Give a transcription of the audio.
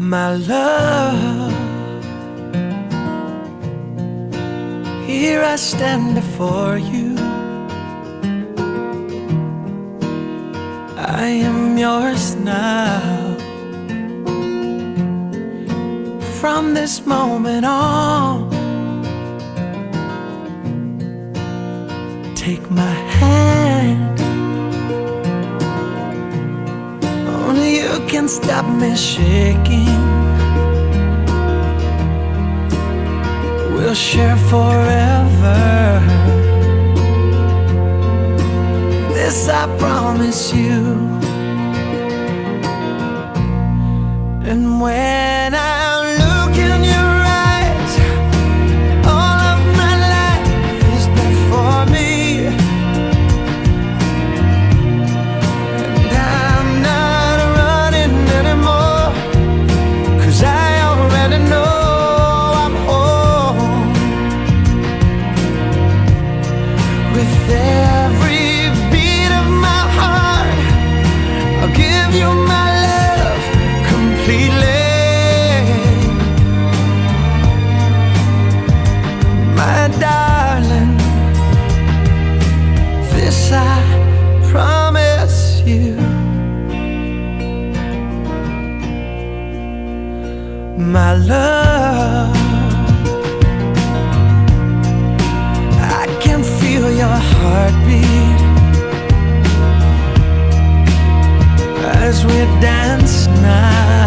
My love, here I stand before you. I am yours now. From this moment on, take my hand. Only you can stop me shaking. We'll share forever. This I promise you. And when I look in your eyes, all of my life is before me. And I'm not running anymore, 'cause I already know I'm home. With every beat of my heart, I'll give you my love completely. My darling, this I promise you. My love, I can feel your heartbeat as we dance now.